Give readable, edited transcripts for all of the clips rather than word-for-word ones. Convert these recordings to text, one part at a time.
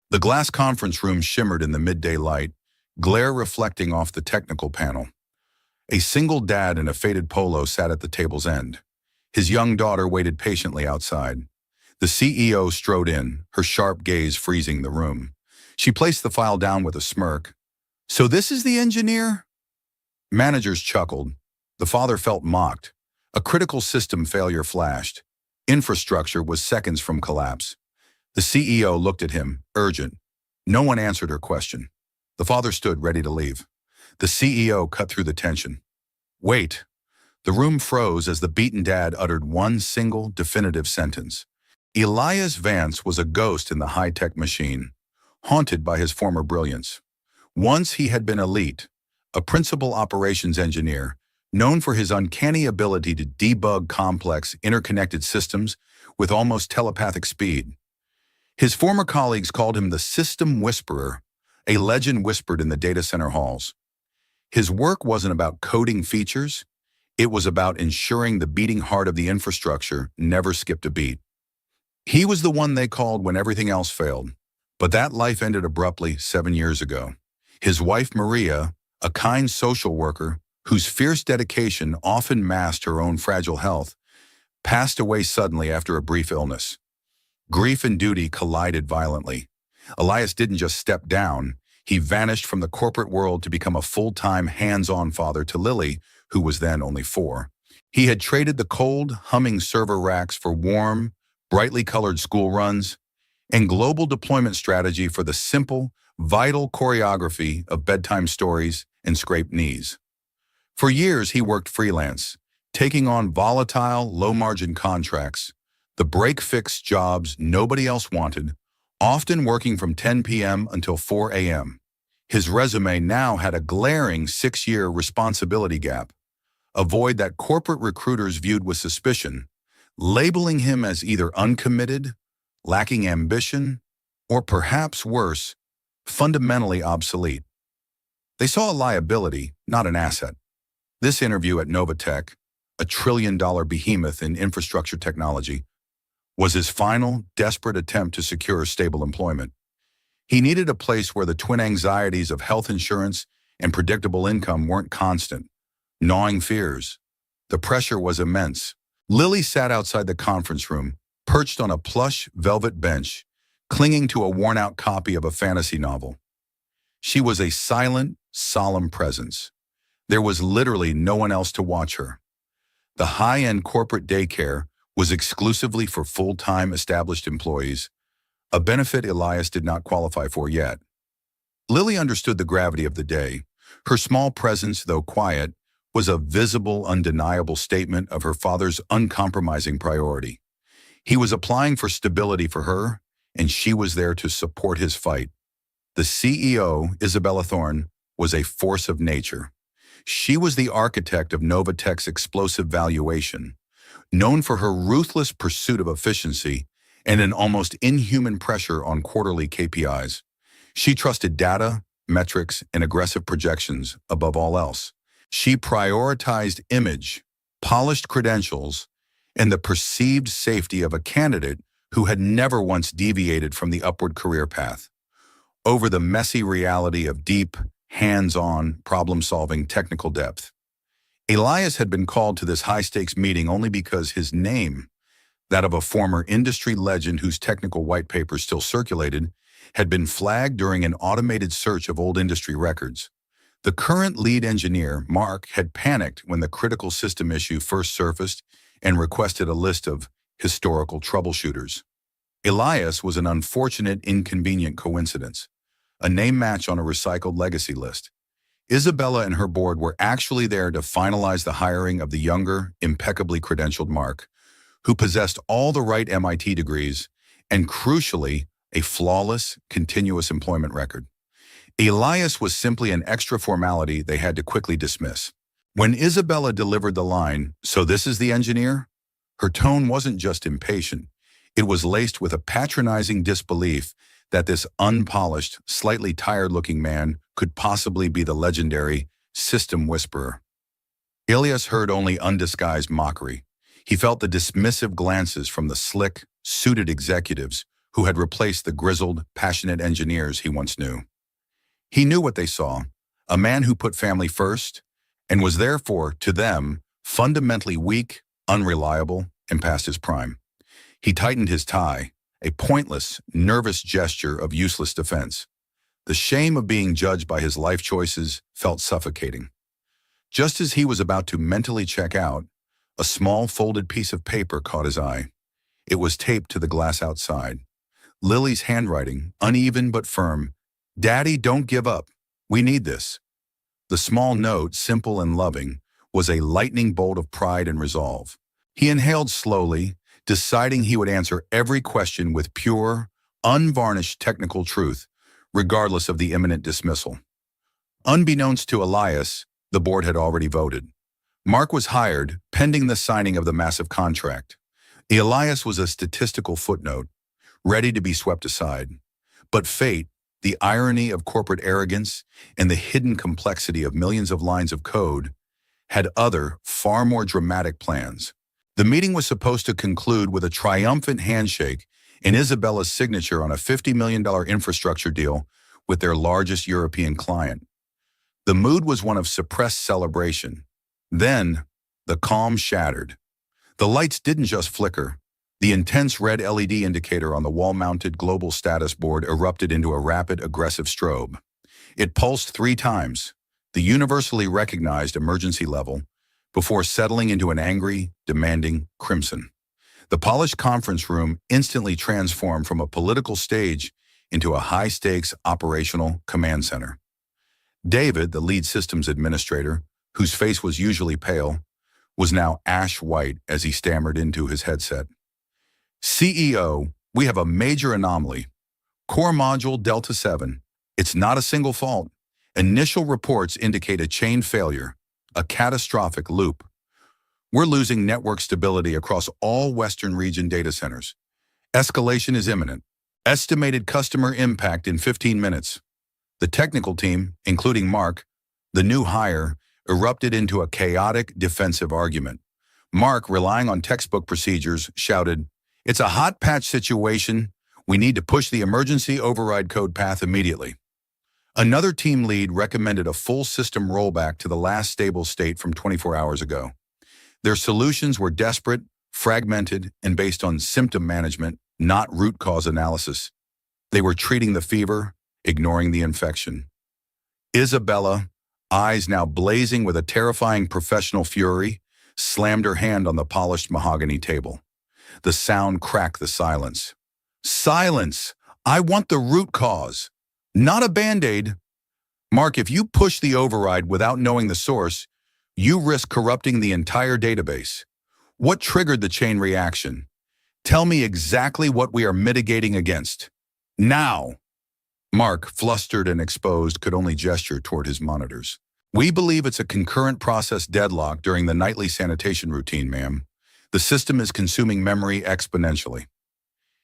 The glass conference room shimmered in the midday light, glare reflecting off the technical panel. A single dad in a faded polo sat at the table's end. His young daughter waited patiently outside. The CEO strode in, her sharp gaze freezing the room. She placed the file down with a smirk. "So this is the engineer?" Managers chuckled. The father felt mocked. A critical system failure flashed. Infrastructure was seconds from collapse. The CEO looked at him, urgent. No one answered her question. The father stood ready to leave. The CEO cut through the tension. "Wait." The room froze as the beaten dad uttered one single, definitive sentence. Elias Vance was a ghost in the high-tech machine, haunted by his former brilliance. Once he had been elite, a principal operations engineer, known for his uncanny ability to debug complex, interconnected systems with almost telepathic speed. His former colleagues called him the System Whisperer, a legend whispered in the data center halls. His work wasn't about coding features, it was about ensuring the beating heart of the infrastructure never skipped a beat. He was the one they called when everything else failed. But that life ended abruptly 7 years ago. His wife Maria, a kind social worker whose fierce dedication often masked her own fragile health, passed away suddenly after a brief illness. Grief and duty collided violently. Elias didn't just step down, he vanished from the corporate world to become a full-time, hands-on father to Lily, who was then only 4. He had traded the cold, humming server racks for warm, brightly colored school runs, and global deployment strategy for the simple, vital choreography of bedtime stories and scraped knees. For years, he worked freelance, taking on volatile, low-margin contracts, the break-fix jobs nobody else wanted, often working from 10 p.m. until 4 a.m. His resume now had a glaring 6-year responsibility gap, a void that corporate recruiters viewed with suspicion, labeling him as either uncommitted, lacking ambition, or perhaps worse, fundamentally obsolete. They saw a liability, not an asset. This interview at Novatech, a trillion-dollar behemoth in infrastructure technology, was his final, desperate attempt to secure stable employment. He needed a place where the twin anxieties of health insurance and predictable income weren't constant, gnawing fears. The pressure was immense. Lily sat outside the conference room, perched on a plush velvet bench, clinging to a worn-out copy of a fantasy novel. She was a silent, solemn presence. There was literally no one else to watch her. The high-end corporate daycare was exclusively for full-time established employees, a benefit Elias did not qualify for yet. Lily understood the gravity of the day. Her small presence, though quiet, was a visible, undeniable statement of her father's uncompromising priority. He was applying for stability for her, and she was there to support his fight. The CEO, Isabella Thorne, was a force of nature. She was the architect of Novatech's explosive valuation, known for her ruthless pursuit of efficiency and an almost inhuman pressure on quarterly KPIs. She trusted data, metrics, and aggressive projections above all else. She prioritized image, polished credentials, and the perceived safety of a candidate who had never once deviated from the upward career path, over the messy reality of deep, hands-on, problem-solving technical depth. Elias had been called to this high-stakes meeting only because his name, that of a former industry legend whose technical white papers still circulated, had been flagged during an automated search of old industry records. The current lead engineer, Mark, had panicked when the critical system issue first surfaced and requested a list of historical troubleshooters. Elias was an unfortunate, inconvenient coincidence, a name match on a recycled legacy list. Isabella and her board were actually there to finalize the hiring of the younger, impeccably credentialed Mark, who possessed all the right MIT degrees and, crucially, a flawless, continuous employment record. Elias was simply an extra formality they had to quickly dismiss. When Isabella delivered the line, "So this is the engineer?" her tone wasn't just impatient. It was laced with a patronizing disbelief that this unpolished, slightly tired-looking man could possibly be the legendary System Whisperer. Elias heard only undisguised mockery. He felt the dismissive glances from the slick, suited executives who had replaced the grizzled, passionate engineers he once knew. He knew what they saw, a man who put family first and was therefore, to them, fundamentally weak, unreliable, and past his prime. He tightened his tie, a pointless, nervous gesture of useless defense. The shame of being judged by his life choices felt suffocating. Just as he was about to mentally check out, a small folded piece of paper caught his eye. It was taped to the glass outside. Lily's handwriting, uneven but firm. "Daddy, don't give up. We need this." The small note, simple and loving, was a lightning bolt of pride and resolve. He inhaled slowly, deciding he would answer every question with pure, unvarnished technical truth, regardless of the imminent dismissal. Unbeknownst to Elias, the board had already voted. Mark was hired, pending the signing of the massive contract. Elias was a statistical footnote, ready to be swept aside. But fate, the irony of corporate arrogance, and the hidden complexity of millions of lines of code, had other, far more dramatic plans. The meeting was supposed to conclude with a triumphant handshake and Isabella's signature on a $50 million infrastructure deal with their largest European client. The mood was one of suppressed celebration. Then, the calm shattered. The lights didn't just flicker. The intense red LED indicator on the wall-mounted global status board erupted into a rapid, aggressive strobe. It pulsed 3 times, the universally recognized emergency level, before settling into an angry, demanding crimson. The polished conference room instantly transformed from a political stage into a high-stakes operational command center. David, the lead systems administrator, whose face was usually pale, was now ash-white as he stammered into his headset. "CEO, we have a major anomaly. Core module Delta 7. It's not a single fault. Initial reports indicate a chain failure, a catastrophic loop. We're losing network stability across all Western region data centers. Escalation is imminent. Estimated customer impact in 15 minutes. The technical team, including Mark, the new hire, erupted into a chaotic defensive argument. Mark, relying on textbook procedures, shouted, "It's a hot patch situation. We need to push the emergency override code path immediately." Another team lead recommended a full system rollback to the last stable state from 24 hours ago. Their solutions were desperate, fragmented, and based on symptom management, not root cause analysis. They were treating the fever, ignoring the infection. Isabella, eyes now blazing with a terrifying professional fury, slammed her hand on the polished mahogany table. The sound cracked the silence. "Silence! I want the root cause, not a Band-Aid. Mark, if you push the override without knowing the source, you risk corrupting the entire database. What triggered the chain reaction? Tell me exactly what we are mitigating against. Now!" Mark, flustered and exposed, could only gesture toward his monitors. "We believe it's a concurrent process deadlock during the nightly sanitation routine, ma'am. The system is consuming memory exponentially."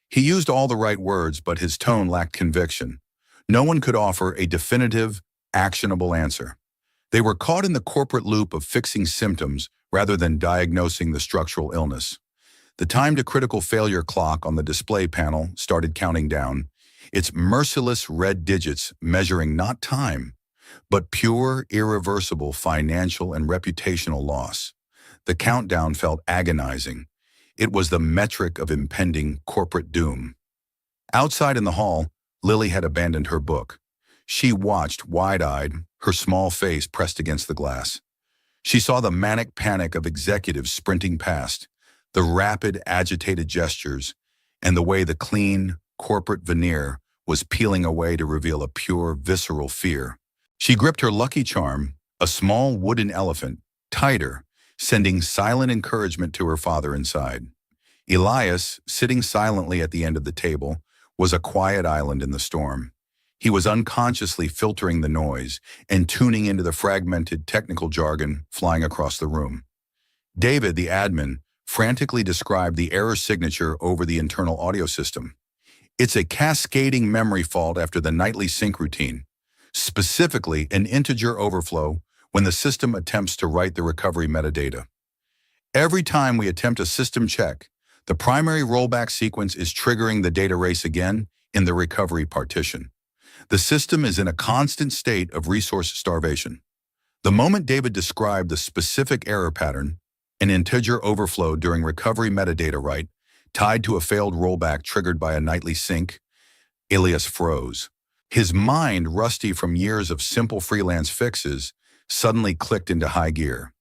He used all the right words, but his tone lacked conviction. No one could offer a definitive, actionable answer. They were caught in the corporate loop of fixing symptoms rather than diagnosing the structural illness. The time to critical failure clock on the display panel started counting down, its merciless red digits measuring not time, but pure, irreversible financial and reputational loss. The countdown felt agonizing. It was the metric of impending corporate doom. Outside in the hall, Lily had abandoned her book. She watched wide-eyed, her small face pressed against the glass. She saw the manic panic of executives sprinting past, the rapid, agitated gestures, and the way the clean, corporate veneer was peeling away to reveal a pure, visceral fear. She gripped her lucky charm, a small wooden elephant, tighter, sending silent encouragement to her father inside. Elias, sitting silently at the end of the table, was a quiet island in the storm. He was unconsciously filtering the noise and tuning into the fragmented technical jargon flying across the room. David, the admin, frantically described the error signature over the internal audio system. "It's a cascading memory fault after the nightly sync routine, specifically an integer overflow when the system attempts to write the recovery metadata. Every time we attempt a system check, The primary rollback sequence is triggering the data race again in the recovery partition. The system is in a constant state of resource starvation. The moment David described the specific error pattern, an integer overflow during recovery metadata write, tied to a failed rollback triggered by a nightly sync, Elias froze. His mind, rusty from years of simple freelance fixes, suddenly clicked into high gear.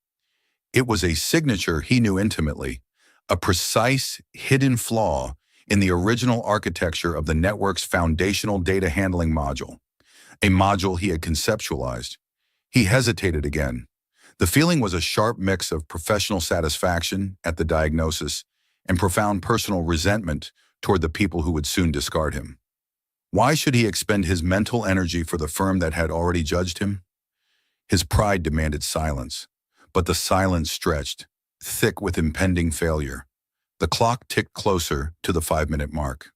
It was a signature he knew intimately, a precise, hidden flaw in the original architecture of the network's foundational data handling module, a module he had conceptualized. He hesitated again. The feeling was a sharp mix of professional satisfaction at the diagnosis and profound personal resentment toward the people who would soon discard him. Why should he expend his mental energy for the firm that had already judged him? His pride demanded silence, but the silence stretched, thick with impending failure. The clock ticked closer to the 5-minute mark.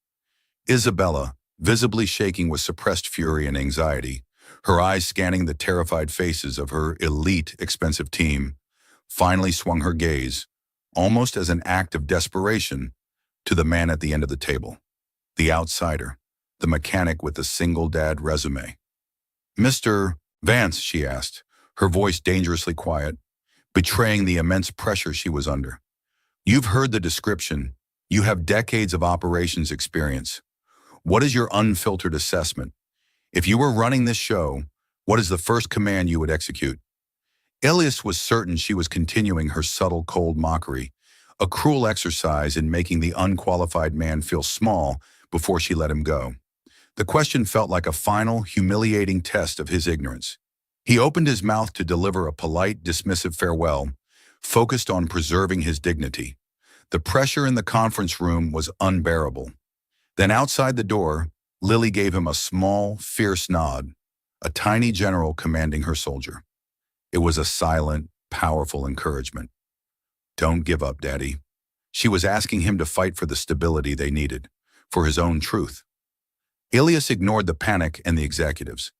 Isabella, visibly shaking with suppressed fury and anxiety, her eyes scanning the terrified faces of her elite, expensive team, finally swung her gaze, almost as an act of desperation, to the man at the end of the table, the outsider, the mechanic with the single dad resume. "Mr. Vance," she asked, her voice dangerously quiet, betraying the immense pressure she was under. "You've heard the description. You have decades of operations experience. What is your unfiltered assessment? If you were running this show, what is the first command you would execute?" Elias was certain she was continuing her subtle, cold mockery, a cruel exercise in making the unqualified man feel small before she let him go. The question felt like a final, humiliating test of his ignorance. He opened his mouth to deliver a polite, dismissive farewell, focused on preserving his dignity. The pressure in the conference room was unbearable. Then outside the door, Lily gave him a small, fierce nod, a tiny general commanding her soldier. It was a silent, powerful encouragement. "Don't give up, Daddy." She was asking him to fight for the stability they needed, for his own truth. Elias ignored the panic and the executives.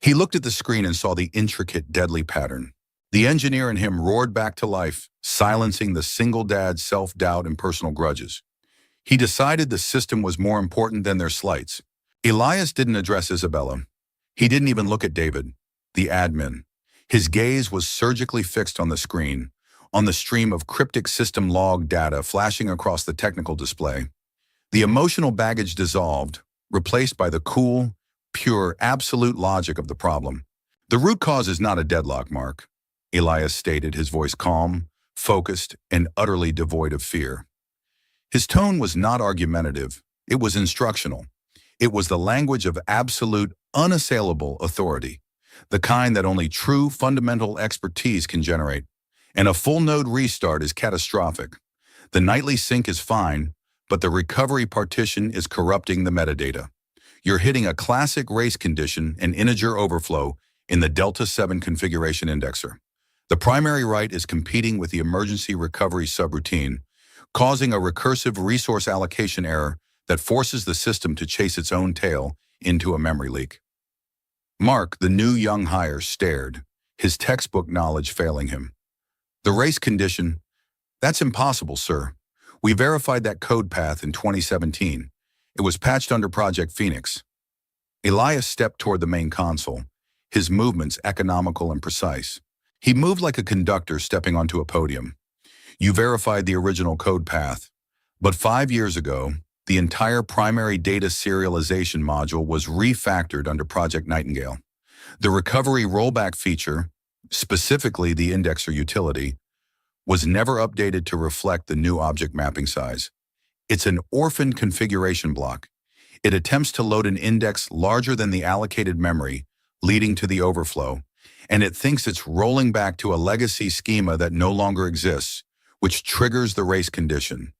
He looked at the screen and saw the intricate, deadly pattern. The engineer in him roared back to life, silencing the single dad's self-doubt and personal grudges. He decided the system was more important than their slights. Elias didn't address Isabella. He didn't even look at David, the admin. His gaze was surgically fixed on the screen, on the stream of cryptic system log data flashing across the technical display. The emotional baggage dissolved, replaced by the cool, pure, absolute logic of the problem. "The root cause is not a deadlock, Mark," Elias stated, his voice calm, focused, and utterly devoid of fear. His tone was not argumentative, it was instructional. It was the language of absolute, unassailable authority, the kind that only true fundamental expertise can generate. And a full node restart is catastrophic. The nightly sync is fine, but the recovery partition is corrupting the metadata. You're hitting a classic race condition and integer overflow in the Delta 7 configuration indexer. The primary write is competing with the emergency recovery subroutine, causing a recursive resource allocation error that forces the system to chase its own tail into a memory leak. Mark, the new young hire, stared, his textbook knowledge failing him. "The race condition? That's impossible, sir. We verified that code path in 2017. It was patched under Project Phoenix." Elias stepped toward the main console, his movements economical and precise. He moved like a conductor stepping onto a podium. "You verified the original code path, but 5 years ago, the entire primary data serialization module was refactored under Project Nightingale. The recovery rollback feature, specifically the indexer utility, was never updated to reflect the new object mapping size. It's an orphaned configuration block. It attempts to load an index larger than the allocated memory, leading to the overflow, and it thinks it's rolling back to a legacy schema that no longer exists, which triggers the race condition.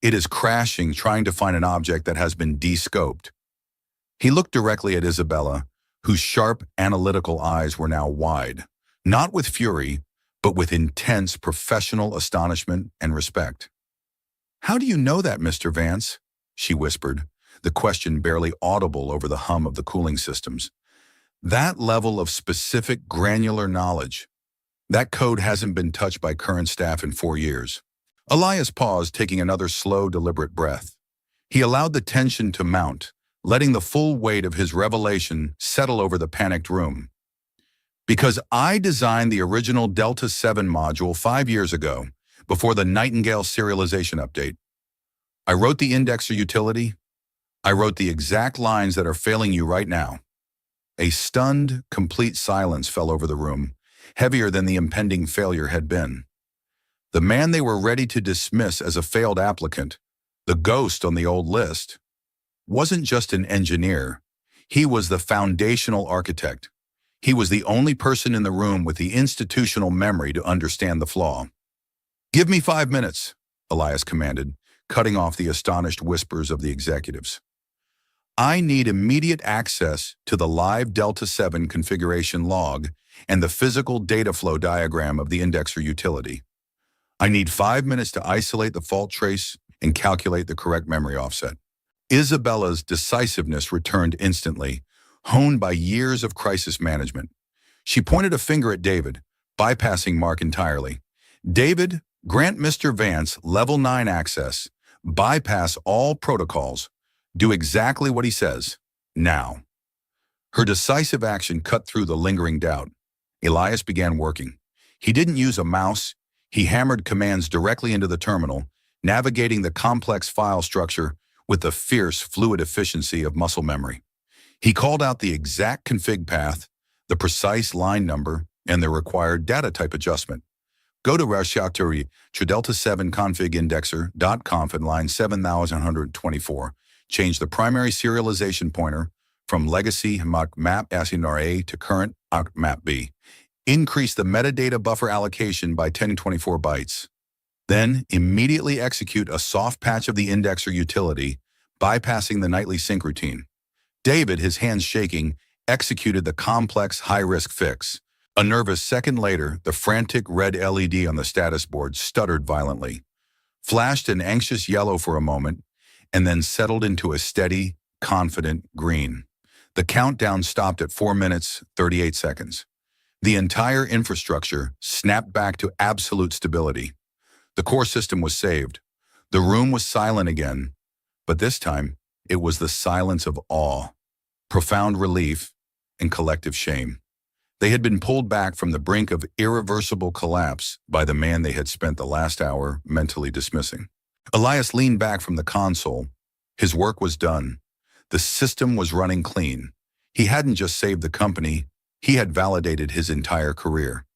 It is crashing, trying to find an object that has been de-scoped." He looked directly at Isabella, whose sharp, analytical eyes were now wide, not with fury, but with intense professional astonishment and respect. "How do you know that, Mr. Vance?" she whispered, the question barely audible over the hum of the cooling systems. "That level of specific, granular knowledge. That code hasn't been touched by current staff in 4 years. Elias paused, taking another slow, deliberate breath. He allowed the tension to mount, letting the full weight of his revelation settle over the panicked room. Because I designed the original Delta 7 module 5 years ago, before the Nightingale serialization update. I wrote the indexer utility. I wrote the exact lines that are failing you right now. A stunned, complete silence fell over the room, heavier than the impending failure had been. The man they were ready to dismiss as a failed applicant, the ghost on the old list, wasn't just an engineer. He was the foundational architect. He was the only person in the room with the institutional memory to understand the flaw. "Give me 5 minutes," Elias commanded, cutting off the astonished whispers of the executives. "I need immediate access to the live Delta 7 configuration log and the physical data flow diagram of the indexer utility. I need 5 minutes to isolate the fault trace and calculate the correct memory offset." Isabella's decisiveness returned instantly, honed by years of crisis management. She pointed a finger at David, bypassing Mark entirely. "David, grant Mr. Vance Level 9 access. Bypass all protocols. Do exactly what he says. Now." Her decisive action cut through the lingering doubt. Elias began working. He didn't use a mouse. He hammered commands directly into the terminal, navigating the complex file structure with the fierce, fluid efficiency of muscle memory. He called out the exact config path, the precise line number, and the required data type adjustment. "Go to Rashautery Delta 7 config indexer.conf and line 7124. Change the primary serialization pointer from legacy map ASINRA to current map B. Increase the metadata buffer allocation by 1024 bytes. Then immediately execute a soft patch of the indexer utility, bypassing the nightly sync routine." David, his hands shaking, executed the complex high-risk fix. A nervous second later, the frantic red LED on the status board stuttered violently, flashed an anxious yellow for a moment, and then settled into a steady, confident green. The countdown stopped at 4 minutes, 38 seconds. The entire infrastructure snapped back to absolute stability. The core system was saved. The room was silent again, but this time it was the silence of awe, profound relief, and collective shame. They had been pulled back from the brink of irreversible collapse by the man they had spent the last hour mentally dismissing. Elias leaned back from the console. His work was done. The system was running clean. He hadn't just saved the company, he had validated his entire career.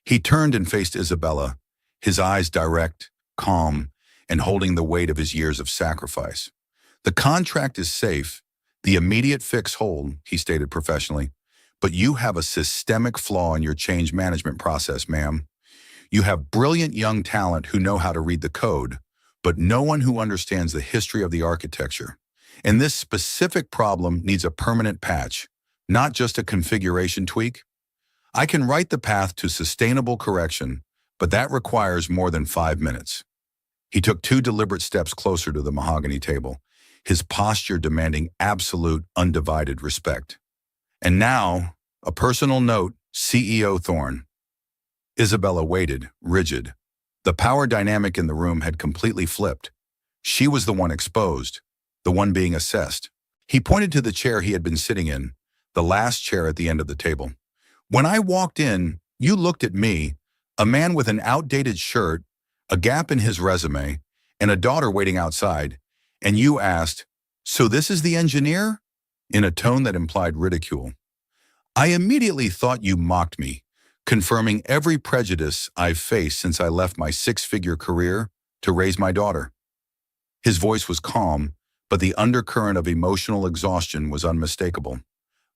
He turned and faced Isabella, his eyes direct, calm, and holding the weight of his years of sacrifice. "The contract is safe, the immediate fix hold," he stated professionally, "but you have a systemic flaw in your change management process, ma'am. You have brilliant young talent who know how to read the code, but no one who understands the history of the architecture. And this specific problem needs a permanent patch, not just a configuration tweak. I can write the path to sustainable correction, but that requires more than 5 minutes." He took 2 deliberate steps closer to the mahogany table, his posture demanding absolute, undivided respect. "And now, a personal note, CEO Thorne." Isabella waited, rigid. The power dynamic in the room had completely flipped. She was the one exposed, the one being assessed. He pointed to the chair he had been sitting in, the last chair at the end of the table. "When I walked in, you looked at me, a man with an outdated shirt, a gap in his resume, and a daughter waiting outside, and you asked, 'So this is the engineer?' in a tone that implied ridicule. I immediately thought you mocked me, confirming every prejudice I've faced since I left my 6-figure career to raise my daughter." His voice was calm, but the undercurrent of emotional exhaustion was unmistakable,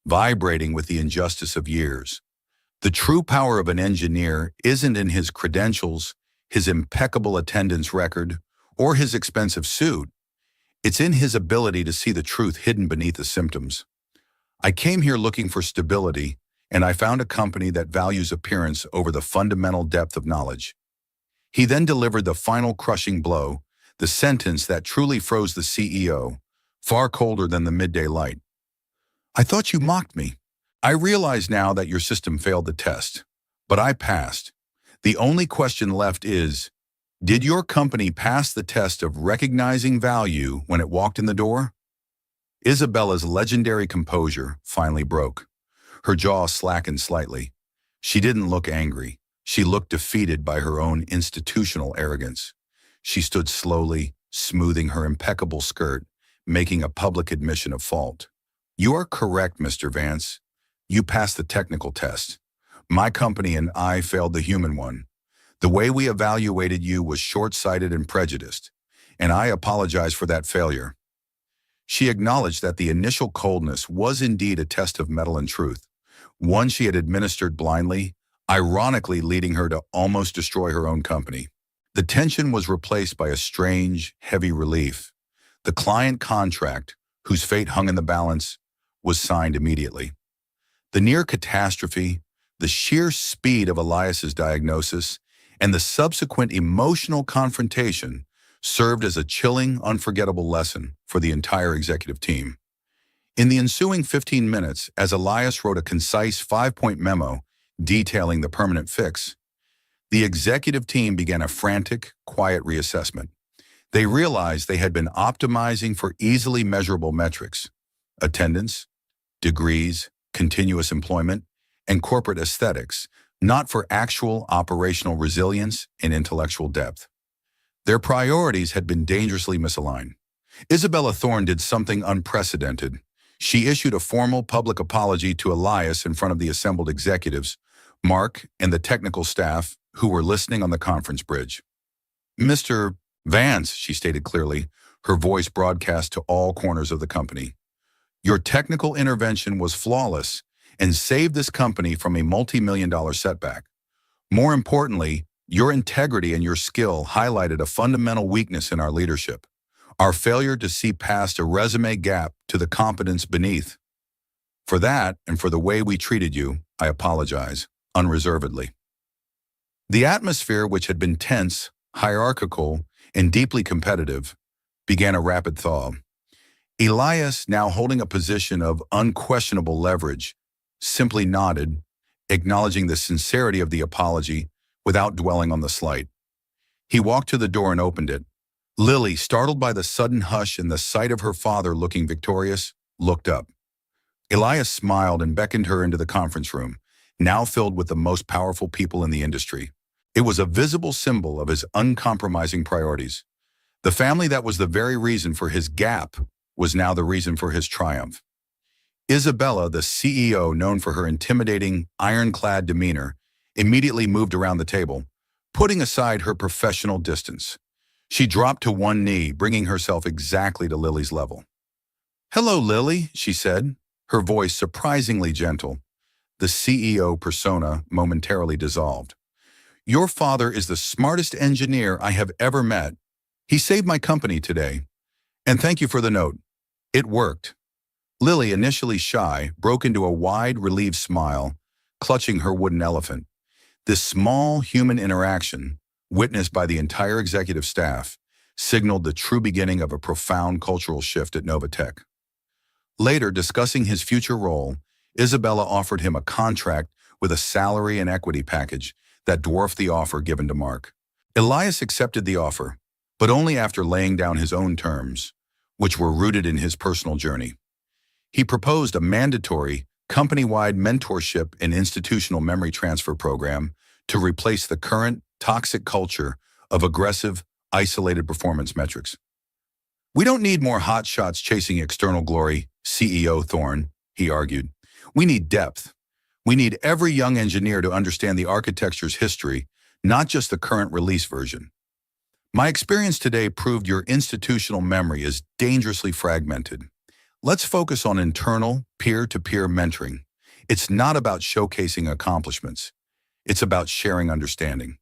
vibrating with the injustice of years. The true power of an engineer isn't in his credentials, his impeccable attendance record, or his expensive suit. It's in his ability to see the truth hidden beneath the symptoms. "I came here looking for stability, and I found a company that values appearance over the fundamental depth of knowledge." He then delivered the final crushing blow, the sentence that truly froze the CEO, far colder than the midday light. "I thought you mocked me. I realize now that your system failed the test, but I passed. The only question left is, Did your company pass the test of recognizing value when it walked in the door? Isabella's legendary composure finally broke. Her jaw slackened slightly. She didn't look angry. She looked defeated by her own institutional arrogance. She stood slowly, smoothing her impeccable skirt, making a public admission of fault. You are correct, Mr. Vance. You passed the technical test. My company and I failed the human one. The way we evaluated you was short-sighted and prejudiced, and I apologize for that failure. She acknowledged that the initial coldness was indeed a test of mettle and truth, one she had administered blindly, ironically leading her to almost destroy her own company. The tension was replaced by a strange, heavy relief. The client contract, whose fate hung in the balance, was signed immediately. The near catastrophe, the sheer speed of Elias's diagnosis, and the subsequent emotional confrontation served as a chilling, unforgettable lesson for the entire executive team. In the ensuing 15 minutes, as Elias wrote a concise 5-point memo detailing the permanent fix, the executive team began a frantic, quiet reassessment. They realized they had been optimizing for easily measurable metrics: attendance, degrees, continuous employment, and corporate aesthetics, not for actual operational resilience and intellectual depth. Their priorities had been dangerously misaligned. Isabella Thorne did something unprecedented. She issued a formal public apology to Elias in front of the assembled executives, Mark, and the technical staff who were listening on the conference bridge. Mr. Vance, she stated clearly, her voice broadcast to all corners of the company. Your technical intervention was flawless and saved this company from a multi-million-dollar setback. More importantly, your integrity and your skill highlighted a fundamental weakness in our leadership: our failure to see past a resume gap to the competence beneath. For that, and for the way we treated you, I apologize, unreservedly. The atmosphere, which had been tense, hierarchical, and deeply competitive, began a rapid thaw. Elias, now holding a position of unquestionable leverage, simply nodded, acknowledging the sincerity of the apology without dwelling on the slight. He walked to the door and opened it. Lily, startled by the sudden hush and the sight of her father looking victorious, looked up. Elias smiled and beckoned her into the conference room, now filled with the most powerful people in the industry. It was a visible symbol of his uncompromising priorities. The family that was the very reason for his gap was now the reason for his triumph. Isabella, the CEO, known for her intimidating, ironclad demeanor, immediately moved around the table, putting aside her professional distance. She dropped to one knee, bringing herself exactly to Lily's level. "Hello, Lily," she said, her voice surprisingly gentle. The CEO persona momentarily dissolved. "Your father is the smartest engineer I have ever met. He saved my company today. And thank you for the note. It worked." Lily, initially shy, broke into a wide, relieved smile, clutching her wooden elephant. This small human interaction, witnessed by the entire executive staff, signaled the true beginning of a profound cultural shift at Novatech. Later, discussing his future role, Isabella offered him a contract with a salary and equity package that dwarfed the offer given to Mark. Elias accepted the offer, but only after laying down his own terms, which were rooted in his personal journey. He proposed a mandatory, company-wide mentorship and institutional memory transfer program to replace the current toxic culture of aggressive, isolated performance metrics. "We don't need more hotshots chasing external glory, CEO Thorne," he argued. "We need depth. We need every young engineer to understand the architecture's history, not just the current release version. My experience today proved your institutional memory is dangerously fragmented. Let's focus on internal, peer-to-peer mentoring. It's not about showcasing accomplishments. It's about sharing understanding.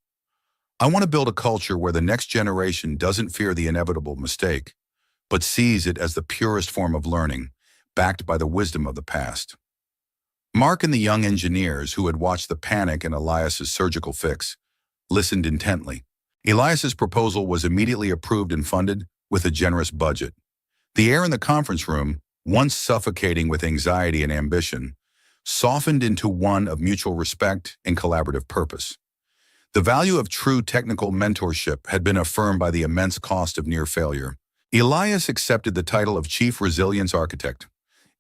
I want to build a culture where the next generation doesn't fear the inevitable mistake, but sees it as the purest form of learning, backed by the wisdom of the past." Mark and the young engineers, who had watched the panic in Elias's surgical fix, listened intently. Elias's proposal was immediately approved and funded with a generous budget. The air in the conference room, once suffocating with anxiety and ambition, softened into one of mutual respect and collaborative purpose. The value of true technical mentorship had been affirmed by the immense cost of near failure. Elias accepted the title of Chief Resilience Architect,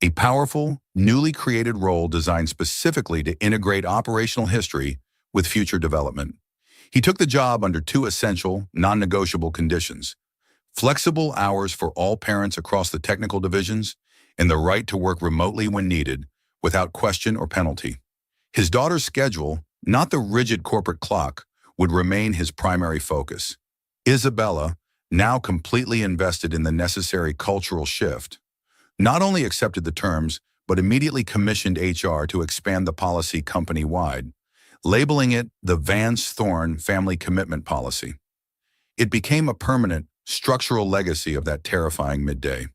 a powerful, newly created role designed specifically to integrate operational history with future development. He took the job under two essential, non-negotiable conditions: flexible hours for all parents across the technical divisions, and the right to work remotely when needed, without question or penalty. His daughter's schedule, not the rigid corporate clock, would remain his primary focus. Isabella, now completely invested in the necessary cultural shift, not only accepted the terms, but immediately commissioned HR to expand the policy company-wide, labeling it the Vance Thorne Family Commitment Policy. It became a permanent, structural legacy of that terrifying midday.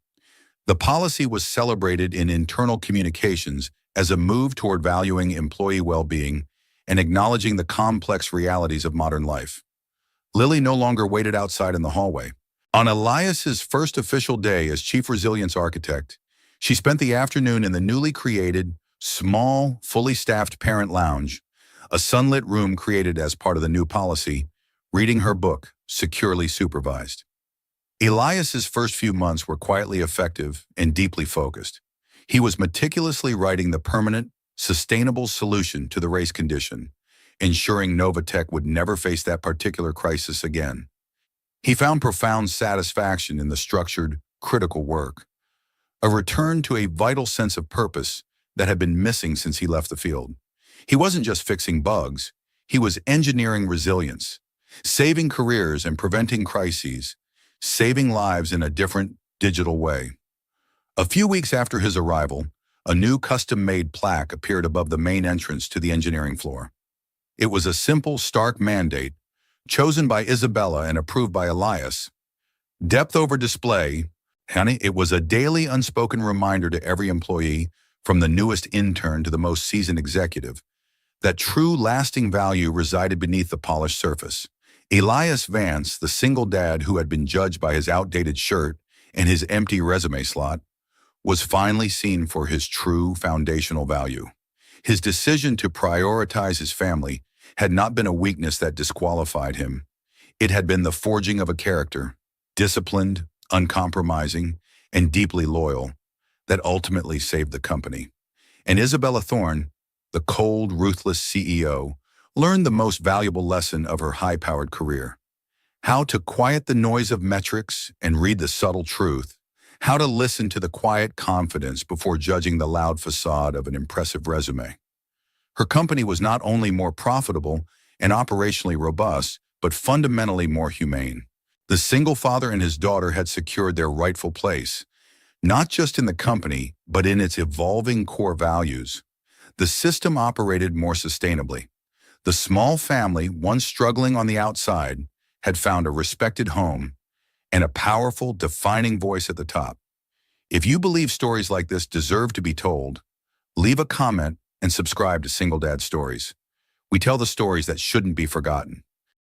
The policy was celebrated in internal communications as a move toward valuing employee well-being and acknowledging the complex realities of modern life. Lily no longer waited outside in the hallway. On Elias's first official day as Chief Resilience Architect, she spent the afternoon in the newly created, small, fully staffed parent lounge, a sunlit room created as part of the new policy, reading her book, Securely Supervised. Elias's first few months were quietly effective and deeply focused. He was meticulously writing the permanent, sustainable solution to the race condition, ensuring Novatech would never face that particular crisis again. He found profound satisfaction in the structured, critical work, a return to a vital sense of purpose that had been missing since he left the field. He wasn't just fixing bugs, he was engineering resilience, saving careers and preventing crises, saving lives in a different, digital way. A few weeks after his arrival, a new custom-made plaque appeared above the main entrance to the engineering floor. It was a simple, stark mandate, chosen by Isabella and approved by Elias. Depth over display, honey, it was a daily unspoken reminder to every employee, from the newest intern to the most seasoned executive, that true lasting value resided beneath the polished surface. Elias Vance, the single dad who had been judged by his outdated shirt and his empty resume slot, was finally seen for his true foundational value. His decision to prioritize his family had not been a weakness that disqualified him. It had been the forging of a character, disciplined, uncompromising, and deeply loyal, that ultimately saved the company. And Isabella Thorne, the cold, ruthless CEO, learned the most valuable lesson of her high-powered career: how to quiet the noise of metrics and read the subtle truth, how to listen to the quiet confidence before judging the loud facade of an impressive resume. Her company was not only more profitable and operationally robust, but fundamentally more humane. The single father and his daughter had secured their rightful place, not just in the company, but in its evolving core values. The system operated more sustainably. The small family, once struggling on the outside, had found a respected home and a powerful, defining voice at the top. If you believe stories like this deserve to be told, leave a comment and subscribe to Single Dad Stories. We tell the stories that shouldn't be forgotten.